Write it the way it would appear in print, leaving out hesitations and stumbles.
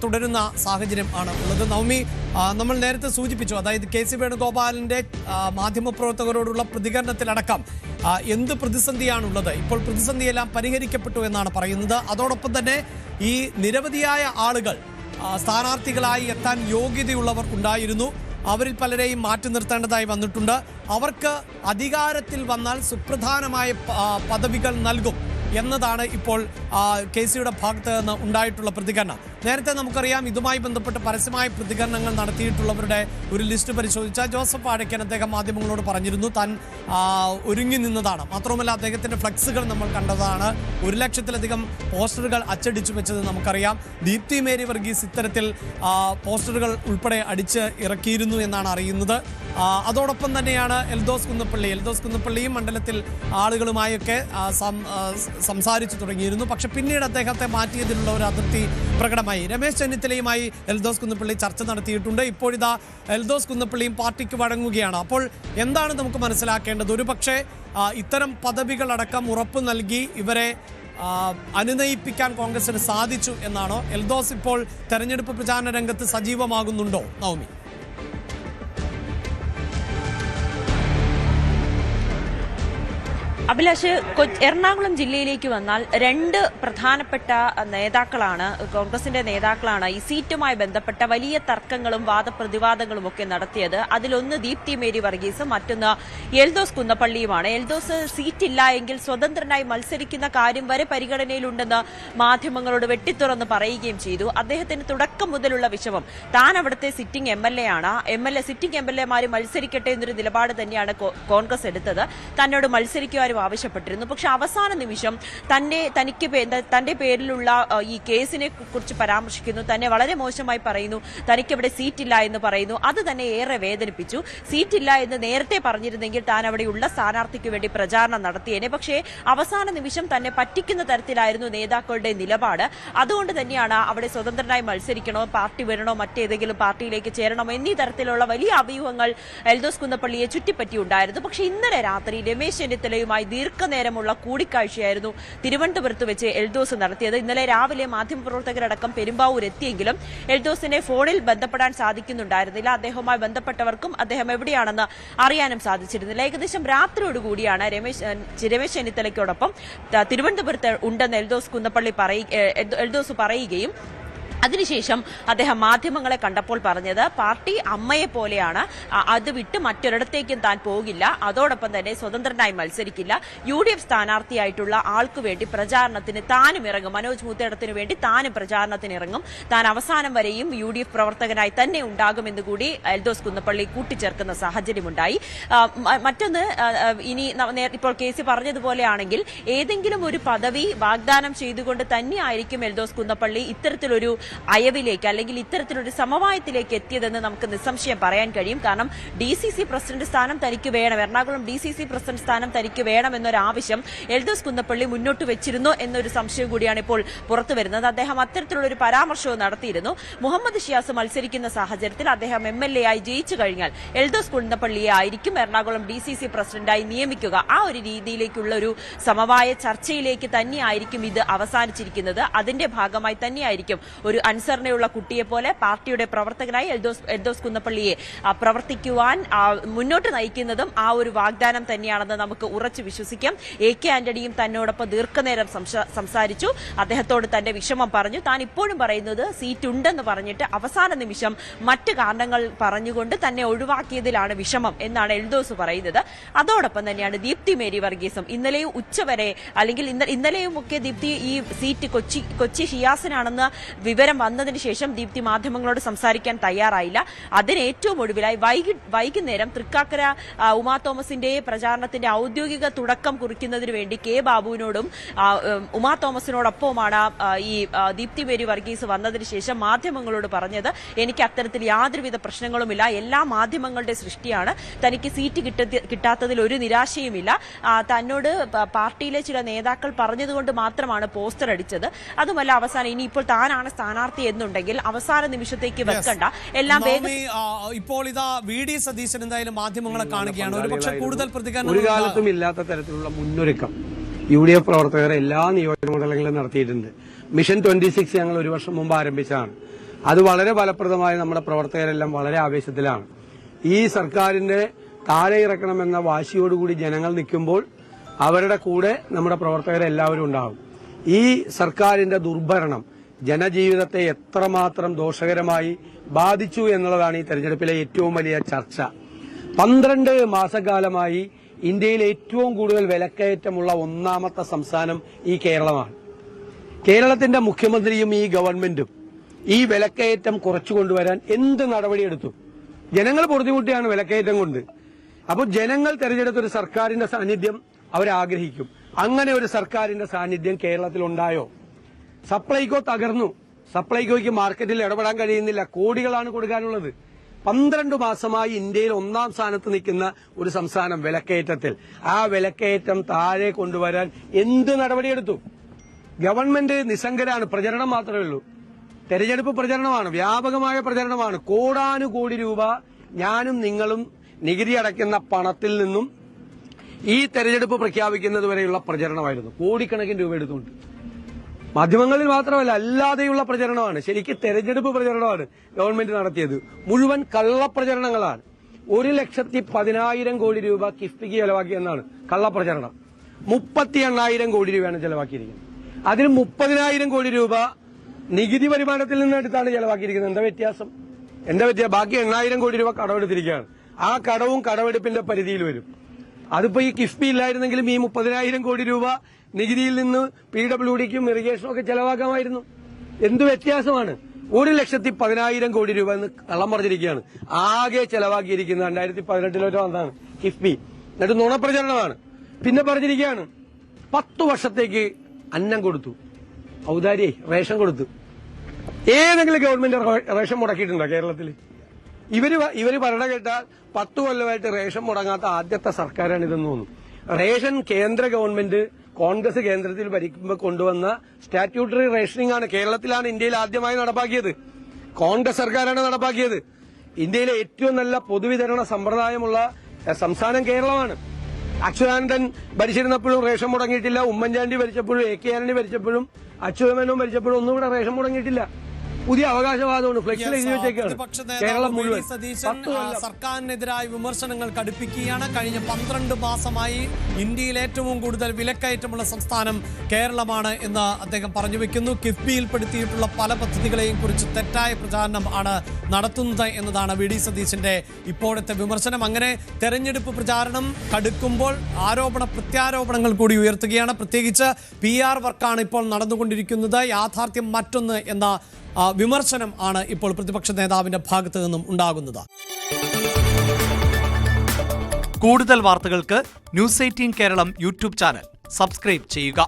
തുടരുന്ന സാഹചര്യം ആണ് ഉള്ളത്. നവമി, നമ്മൾ നേരത്തെ സൂചിപ്പിച്ചു, അതായത് കെ.സി. വേണുഗോപാലിന്റെ മാധ്യമപ്രവർത്തകരോടുള്ള പ്രതികരണത്തിലടക്കം എന്ത് പ്രതിസന്ധിയാണുള്ളത്. ഇപ്പോൾ പ്രതിസന്ധിയെല്ലാം പരിഹരിക്കപ്പെട്ടു എന്നാണ് പറയുന്നത്. അതോടൊപ്പം തന്നെ ഈ നിരവധിയായ ആളുകൾ സ്ഥാനാർത്ഥികളായി എത്താൻ യോഗ്യതയുള്ളവർ ഉണ്ടായിരുന്നു. അവരിൽ പലരെയും മാറ്റി നിർത്തേണ്ടതായി വന്നിട്ടുണ്ട്. അവർക്ക് അധികാരത്തിൽ വന്നാൽ സുപ്രധാനമായ പദവികൾ നൽകും എന്നതാണ് ഇപ്പോൾ കെ.സിയുടെ ഭാഗത്ത് നിന്ന് ഉണ്ടായിട്ടുള്ള പ്രതികരണം. നേരത്തെ നമുക്കറിയാം, ഇതുമായി ബന്ധപ്പെട്ട് പരസ്യമായ പ്രതികരണങ്ങൾ നടത്തിയിട്ടുള്ളവരുടെ ഒരു ലിസ്റ്റ് പരിശോധിച്ചാൽ ജോസഫ് വാഴക്കൻ അദ്ദേഹം മാധ്യമങ്ങളോട് പറഞ്ഞിരുന്നു താൻ ഒരുങ്ങി നിന്നതാണ്. മാത്രവുമല്ല, അദ്ദേഹത്തിന്റെ ഫ്ലക്സുകൾ നമ്മൾ കണ്ടതാണ്. 1,00,000-ലധികം പോസ്റ്ററുകൾ അച്ചടിച്ചു വെച്ചത് നമുക്കറിയാം. ദീപ്തി മേരി വർഗീസ് ഇത്തരത്തിൽ പോസ്റ്ററുകൾ ഉൾപ്പെടെ അടിച്ച് ഇറക്കിയിരുന്നു എന്നാണ് അറിയുന്നത്. അതോടൊപ്പം തന്നെയാണ് എൽദോസ് കുന്നപ്പള്ളിയും മണ്ഡലത്തിൽ ആളുകളുമായൊക്കെ സംസാരിച്ചു തുടങ്ങിയിരുന്നു. പക്ഷെ പിന്നീട് അദ്ദേഹത്തെ മാറ്റിയതിലുള്ള ഒരു അതിർത്തി പ്രകടമായി. രമേശ് ചെന്നിത്തലയുമായി എൽദോസ് കുന്നപ്പള്ളി ചർച്ച നടത്തിയിട്ടുണ്ട്. ഇപ്പോഴിതാ എൽദോസ് കുന്നപ്പള്ളിയും പാർട്ടിക്ക് വഴങ്ങുകയാണ്. അപ്പോൾ എന്താണ് നമുക്ക് മനസ്സിലാക്കേണ്ടത്? ഒരുപക്ഷെ ഇത്തരം പദവികളടക്കം ഉറപ്പ് നൽകി ഇവരെ അനുനയിപ്പിക്കാൻ കോൺഗ്രസിന് സാധിച്ചു എന്നാണോ? എൽദോസ് ഇപ്പോൾ തെരഞ്ഞെടുപ്പ് പ്രചാരണ രംഗത്ത് സജീവമാകുന്നുണ്ടോ നവമി? അഭിലാഷ്, എറണാകുളം ജില്ലയിലേക്ക് വന്നാൽ രണ്ട് പ്രധാനപ്പെട്ട നേതാക്കളാണ്, കോൺഗ്രസിന്റെ നേതാക്കളാണ് ഈ സീറ്റുമായി ബന്ധപ്പെട്ട വലിയ തർക്കങ്ങളും വാദപ്രതിവാദങ്ങളും ഒക്കെ നടത്തിയത്. അതിലൊന്ന് ദീപ്തി മേരി വർഗീസും മറ്റൊന്ന് എൽദോസ് കുന്നപ്പള്ളിയുമാണ്. എൽദോസ് സീറ്റില്ല എങ്കിൽ സ്വതന്ത്രനായി മത്സരിക്കുന്ന കാര്യം വരെ പരിഗണനയിലുണ്ടെന്ന് മാധ്യമങ്ങളോട് വെട്ടിത്തുറന്ന് പറയുകയും ചെയ്തു. അദ്ദേഹത്തിന് തുടക്കം മുതലുള്ള വിഷമം താൻ അവിടുത്തെ സിറ്റിംഗ് എം.എൽ.എ. ആണ്. സിറ്റിംഗ് എം.എൽ.എമാര് മത്സരിക്കട്ടെ എന്നൊരു നിലപാട് തന്നെയാണ് കോൺഗ്രസ് എടുത്തത്. തന്നോട് മത്സരിക്കുവാനും ആവശ്യപ്പെട്ടിരുന്നു. പക്ഷെ അവസാന നിമിഷം തന്റെ പേരിലുള്ള ഈ കേസിനെ കുറിച്ച് പരാമർശിക്കുന്നു, തന്നെ വളരെ മോശമായി പറയുന്നു, തനിക്കവിടെ സീറ്റില്ല എന്ന് പറയുന്നു. അത് തന്നെ ഏറെ വേദനിപ്പിച്ചു. സീറ്റില്ല എന്ന് നേരത്തെ പറഞ്ഞിരുന്നെങ്കിൽ താൻ അവിടെയുള്ള സ്ഥാനാർത്ഥിക്ക് വേണ്ടി പ്രചാരണം നടത്തിയേനെ. പക്ഷേ അവസാന നിമിഷം തന്നെ പറ്റിക്കുന്ന തരത്തിലായിരുന്നു നേതാക്കളുടെ നിലപാട്. അതുകൊണ്ട് തന്നെയാണ് അവിടെ സ്വതന്ത്രനായി മത്സരിക്കണോ, പാർട്ടി വരണോ, മറ്റേതെങ്കിലും പാർട്ടിയിലേക്ക് ചേരണമോ എന്നീ തരത്തിലുള്ള വലിയ അഭ്യൂഹങ്ങൾ എൽദോസ് കുന്നപ്പള്ളിയെ ചുറ്റിപ്പറ്റിയുണ്ടായിരുന്നു. പക്ഷേ ഇന്നലെ രാത്രി രമേശ് ചെന്നിത്തലയുമായി ദീർഘനേരമുള്ള കൂടിക്കാഴ്ചയായിരുന്നു തിരുവനന്തപുരത്ത് വെച്ച് എൽദോസ് നടത്തിയത്. ഇന്നലെ രാവിലെ മാധ്യമപ്രവർത്തകരടക്കം പെരുമ്പാവൂർ എത്തിയെങ്കിലും എൽദോസിനെ ഫോണിൽ ബന്ധപ്പെടാൻ സാധിക്കുന്നുണ്ടായിരുന്നില്ല. അദ്ദേഹവുമായി ബന്ധപ്പെട്ടവർക്കും അദ്ദേഹം എവിടെയാണെന്ന് അറിയാനും സാധിച്ചിരുന്നില്ല. ഏകദേശം രാത്രിയോടുകൂടിയാണ് രമേശ് ചെന്നിത്തലയ്ക്കോടൊപ്പം തിരുവനന്തപുരത്ത് ഉണ്ടെന്ന് എൽദോസ് പറയുകയും അതിനുശേഷം അദ്ദേഹം മാധ്യമങ്ങളെ കണ്ടപ്പോൾ പറഞ്ഞത് പാർട്ടി അമ്മയെ പോലെയാണ്, അത് വിട്ട് മറ്റൊരിടത്തേക്കും താൻ പോകില്ല, അതോടൊപ്പം തന്നെ സ്വതന്ത്രനായി മത്സരിക്കില്ല, UDF സ്ഥാനാർത്ഥിയായിട്ടുള്ള ആൾക്കു വേണ്ടി പ്രചാരണത്തിന് താനും ഇറങ്ങും, മനോജ് മൂത്തേടത്തിനു വേണ്ടി താനും പ്രചാരണത്തിന് ഇറങ്ങും, താൻ അവസാനം വരെയും UDF പ്രവർത്തകനായി തന്നെ ഉണ്ടാകുമെന്ന് കൂടി എൽദോസ് കുന്നപ്പള്ളി കൂട്ടിച്ചേർക്കുന്ന സാഹചര്യമുണ്ടായി. മറ്റൊന്ന്, ഇനി ഇപ്പോൾ കെ.സി. പറഞ്ഞതുപോലെയാണെങ്കിൽ ഏതെങ്കിലും ഒരു പദവി വാഗ്ദാനം ചെയ്തുകൊണ്ട് തന്നെയായിരിക്കും എൽദോസ് കുന്നപ്പള്ളി ഇത്തരത്തിലൊരു അയവിലേക്ക് അല്ലെങ്കിൽ ഇത്തരത്തിലൊരു സമവായത്തിലേക്ക് എത്തിയതെന്ന് നമുക്ക് നിസ്സംശയം പറയാൻ കഴിയും. കാരണം DCC പ്രസിഡന്റ് സ്ഥാനം തനിക്ക് വേണം, എറണാകുളം DCC പ്രസിഡന്റ് സ്ഥാനം തനിക്ക് വേണമെന്നൊരാവശ്യം എൽദോസ് കുന്നപ്പള്ളി മുന്നോട്ട് വെച്ചിരുന്നു എന്നൊരു സംശയം കൂടിയാണ് ഇപ്പോൾ പുറത്തു വരുന്നത്. അദ്ദേഹം അത്തരത്തിലുള്ള ഒരു പരാമർശവും നടത്തിയിരുന്നു. മുഹമ്മദ് ഷിയാസ് മത്സരിക്കുന്ന സാഹചര്യത്തിൽ അദ്ദേഹം MLA ആയി ജയിച്ചു കഴിഞ്ഞാൽ എൽദോസ് കുന്നപ്പള്ളിയെ ആയിരിക്കും എറണാകുളം DCC പ്രസിഡന്റായി നിയമിക്കുക. ആ ഒരു രീതിയിലേക്കുള്ള ഒരു സമവായ ചർച്ചയിലേക്ക് തന്നെയായിരിക്കും ഇത് അവസാനിച്ചിരിക്കുന്നത്. അതിന്റെ ഭാഗമായി തന്നെയായിരിക്കും ഒരു അനുസരണയുള്ള കുട്ടിയെ പോലെ പാർട്ടിയുടെ പ്രവർത്തകനായി എൽദോസ് കുന്നപ്പള്ളിയെ പ്രവർത്തിക്കുവാൻ മുന്നോട്ട് നയിക്കുന്നതും ആ ഒരു വാഗ്ദാനം തന്നെയാണെന്ന് നമുക്ക് ഉറച്ചു വിശ്വസിക്കാം. AK ആന്റണിയും തന്നോടൊപ്പം ദീർഘനേരം സംസാരിച്ചു. അദ്ദേഹത്തോട് തന്റെ വിഷമം പറഞ്ഞു. താൻ ഇപ്പോഴും പറയുന്നത് സീറ്റ് ഉണ്ടെന്ന് പറഞ്ഞിട്ട് അവസാന നിമിഷം മറ്റ് കാരണങ്ങൾ പറഞ്ഞുകൊണ്ട് തന്നെ ഒഴിവാക്കിയതിലാണ് വിഷമം എന്നാണ് എൽദോസ് പറയുന്നത്. അതോടൊപ്പം തന്നെയാണ് ദീപ്തി മേരി വർഗീസും ഇന്നലെയും ഉച്ചവരെ അല്ലെങ്കിൽ ഇന്നലെയും ഒക്കെ ദീപ്തി ഈ സീറ്റ് കൊച്ചി ഷിയാസിനാണെന്ന് വിവരം വന്നതിന് ശേഷം ദീപ്തി മാധ്യമങ്ങളോട് സംസാരിക്കാൻ തയ്യാറായില്ല. അതിന് ഏറ്റവും ഒടുവിലായി വൈകുന്നേരം തൃക്കാക്കര ഉമാ തോമസിന്റെ പ്രചാരണത്തിന്റെ ഔദ്യോഗിക തുടക്കം കുറിക്കുന്നതിന് വേണ്ടി K. ബാബുവിനോടും ഉമാ തോമസിനോടൊപ്പമാണ് ഈ ദീപ്തി മേരി വർഗീസ് വന്നതിന് ശേഷം മാധ്യമങ്ങളോട് പറഞ്ഞത്, എനിക്ക് അത്തരത്തിൽ യാതൊരുവിധ പ്രശ്നങ്ങളുമില്ല, എല്ലാ മാധ്യമങ്ങളുടെ സൃഷ്ടിയാണ്, തനിക്ക് സീറ്റ് കിട്ടാത്തതിൽ ഒരു നിരാശയുമില്ല, തന്നോട് പാർട്ടിയിലെ ചില നേതാക്കൾ പറഞ്ഞതുകൊണ്ട് മാത്രമാണ് പോസ്റ്റർ അടിച്ചത്, അതുമല്ല അവസാനം ഇനിയിപ്പോൾ താനാണ് സ്ഥാനാർത്ഥി എന്നുണ്ടെങ്കിൽ അവസാന നിമിഷത്തേക്ക് വെക്കണ്ട, എല്ലാം ഇപ്പോൾ ഇതാ VD സതീശൻ എന്തായാലും മാധ്യമങ്ങളെ കാണുകയാണ്. ഒരുപക്ഷെ കൂടുതൽ പ്രതികരണം ഒരു കാലത്തും ഇല്ലാത്ത തരത്തിലുള്ള മുന്നൊരുക്കം UDF പ്രവർത്തകർ എല്ലാ നിയോജക മണ്ഡലങ്ങളിലും നടത്തിയിട്ടുണ്ട്. മിഷൻ 26 ഞങ്ങൾ ഒരു വർഷം മുമ്പ് ആരംഭിച്ചതാണ്. അത് വളരെ ഫലപ്രദമായി നമ്മുടെ പ്രവർത്തകരെല്ലാം വളരെ ആവേശത്തിലാണ്. ഈ സർക്കാരിന്റെ താഴെ ഇറക്കണമെന്ന വാശിയോടുകൂടി ജനങ്ങൾ നിൽക്കുമ്പോൾ അവരുടെ കൂടെ നമ്മുടെ പ്രവർത്തകരെല്ലാവരും ഉണ്ടാകും. ഈ സർക്കാരിന്റെ ദുർഭരണം ജനജീവിതത്തെ എത്രമാത്രം ദോഷകരമായി ബാധിച്ചു എന്നുള്ളതാണ് ഈ തെരഞ്ഞെടുപ്പിലെ ഏറ്റവും വലിയ ചർച്ച. 12 മാസക്കാലമായി ഇന്ത്യയിൽ ഏറ്റവും കൂടുതൽ വിലക്കയറ്റമുള്ള ഒന്നാമത്തെ സംസ്ഥാനം ഈ കേരളമാണ്. കേരളത്തിന്റെ മുഖ്യമന്ത്രിയും ഈ ഗവൺമെന്റും ഈ വിലക്കയറ്റം കുറച്ചു കൊണ്ടുവരാൻ എന്ത് നടപടിയെടുത്തു? ജനങ്ങൾ പൊറുതിമുട്ടിയാണ് വിലക്കയറ്റം കൊണ്ട്. അപ്പോൾ ജനങ്ങൾ തെരഞ്ഞെടുത്തൊരു സർക്കാരിന്റെ സാന്നിധ്യം അവരാഗ്രഹിക്കും. അങ്ങനെ ഒരു സർക്കാരിന്റെ സാന്നിധ്യം കേരളത്തിൽ ഉണ്ടായോ? സപ്ലൈകോ തകർന്നു. സപ്ലൈകോയ്ക്ക് മാർക്കറ്റിൽ ഇടപെടാൻ കഴിയുന്നില്ല. കോടികളാണ് കൊടുക്കാനുള്ളത്. 12 മാസമായി ഇന്ത്യയിൽ 1-ാം സ്ഥാനത്ത് നിൽക്കുന്ന ഒരു സംസ്ഥാനം വിലക്കയറ്റത്തിൽ. ആ വിലക്കയറ്റം താഴെ കൊണ്ടുവരാൻ എന്ത് നടപടിയെടുത്തു? ഗവൺമെന്റ് നിസ്സംഗരാണ്. പ്രചരണം മാത്രമേ ഉള്ളൂ. തെരഞ്ഞെടുപ്പ് പ്രചരണമാണ്, വ്യാപകമായ പ്രചരണമാണ്. കോടാനുകോടി രൂപ ഞാനും നിങ്ങളും നികുതി അടയ്ക്കുന്ന പണത്തിൽ നിന്നും ഈ തെരഞ്ഞെടുപ്പ് പ്രഖ്യാപിക്കുന്നത് വരെയുള്ള പ്രചരണമായിരുന്നു. കോടിക്കണക്കിന് രൂപ എടുത്തുകൊണ്ട് മാധ്യമങ്ങളിൽ മാത്രമല്ല അല്ലാതെയുള്ള പ്രചരണമാണ്. ശരിക്കും തെരഞ്ഞെടുപ്പ് പ്രചരണമാണ് ഗവൺമെന്റ് നടത്തിയത്. മുഴുവൻ കള്ളപ്രചരണങ്ങളാണ്. 1,10,000 കോടി രൂപ കിഫ്ബിക്ക് ചെലവാക്കിയെന്നാണ് കള്ളപ്രചരണം. 38,000 കോടി രൂപയാണ് ചെലവാക്കിയിരിക്കുന്നത്. അതിൽ 30,000 കോടി രൂപ നികുതി വരുമാനത്തിൽ നിന്ന് എടുത്താണ് ചെലവാക്കിയിരിക്കുന്നത്. എന്താ വ്യത്യാസം? ബാക്കി 8,000 കോടി രൂപ കടമെടുത്തിരിക്കുകയാണ്. ആ കടവും കടമെടുപ്പിന്റെ പരിധിയിൽ വരും. അതിപ്പോ ഈ കിഫ്ബി ഇല്ലായിരുന്നെങ്കിലും ഈ 30,000 കോടി രൂപ നികുതിയിൽ നിന്ന് PWDക്കും ഇറിഗേഷനും ഒക്കെ ചെലവാക്കാമായിരുന്നു. എന്ത് വ്യത്യാസമാണ്? 1,10,000 കോടി രൂപ എന്ന് കള്ളം പറഞ്ഞിരിക്കുകയാണ്. ആകെ ചെലവാക്കിയിരിക്കുന്നത് 2018 വന്നതാണ് കിഫ്ബി. എന്നിട്ട് നുണപ്രചരണമാണ്. പിന്നെ പറഞ്ഞിരിക്കുകയാണ് 10 വർഷത്തേക്ക് അന്നം കൊടുത്തു, ഔദാര്യ റേഷൻ കൊടുത്തു. ഏതെങ്കിലും ഗവൺമെന്റ് റേഷൻ മുടക്കിയിട്ടുണ്ടോ കേരളത്തിൽ? ഇവര് ഭരണം കേട്ടാൽ 10 കൊല്ലമായിട്ട് റേഷൻ മുടങ്ങാത്ത ആദ്യത്തെ സർക്കാരാണ് ഇതെന്ന് തോന്നുന്നു. റേഷൻ കേന്ദ്ര ഗവൺമെന്റ് കോൺഗ്രസ് കേന്ദ്രത്തിൽ ഭരിക്കുമ്പോൾ കൊണ്ടുവന്ന സ്റ്റാറ്റ്യൂട്ടറി റേഷനിങ് ആണ്. കേരളത്തിലാണ് ഇന്ത്യയിൽ ആദ്യമായി നടപ്പാക്കിയത്. കോൺഗ്രസ് സർക്കാരാണ് നടപ്പാക്കിയത്. ഇന്ത്യയിലെ ഏറ്റവും നല്ല പൊതുവിതരണ സമ്പ്രദായമുള്ള സംസ്ഥാനം കേരളമാണ്. അച്യുതാനന്ദൻ ഭരിച്ചിരുന്നപ്പോഴും റേഷൻ മുടങ്ങിയിട്ടില്ല. ഉമ്മൻചാണ്ടി ഭരിച്ചപ്പോഴും AK ആന്റണി ഭരിച്ചപ്പോഴും അച്യുതമേനോൻ ഭരിച്ചപ്പോഴും ഒന്നും ഇവിടെ റേഷൻ മുടങ്ങിയിട്ടില്ല. പുതിയ അവകാശവാദമാണ്. ഫ്ലെക്സിൽ എഴുതി വെച്ചേക്കാണ്. കേരളം മുഴുവൻ സർക്കാരിനെതിരായ വിമർശനങ്ങൾ കടുപ്പിക്കുകയാണ്. കഴിഞ്ഞ 12 മാസമായി ഇന്ത്യയിൽ ഏറ്റവും കൂടുതൽ വിലക്കയറ്റമുള്ള സംസ്ഥാനം കേരളമാണ് എന്ന് അദ്ദേഹം പറഞ്ഞു വെക്കുന്നു. കിഫ്ബിയിൽപ്പെടുത്തിയിട്ടുള്ള പല പദ്ധതികളെയും കുറിച്ച് തെറ്റായ പ്രചാരണം ആണ് നടത്തുന്നത് എന്നതാണ് VD സതീശന്റെ ഇപ്പോഴത്തെ വിമർശനം. അങ്ങനെ തെരഞ്ഞെടുപ്പ് പ്രചാരണം കടുക്കുമ്പോൾ ആരോപണ പ്രത്യാരോപണങ്ങൾ കൂടി ഉയർത്തുകയാണ്. പ്രത്യേകിച്ച് PR വർക്കാണ് ഇപ്പോൾ നടന്നുകൊണ്ടിരിക്കുന്നത്. യാഥാർത്ഥ്യം മറ്റൊന്ന് എന്ന വിമർശനം ആണ് ഇപ്പോൾ പ്രതിപക്ഷ നേതാവിന്റെ ഭാഗത്ത് നിന്നും ഉണ്ടാകുന്നത്. കൂടുതൽ വാർത്തകൾക്ക് News 18 Keralam YouTube channel subscribe ചെയ്യുക.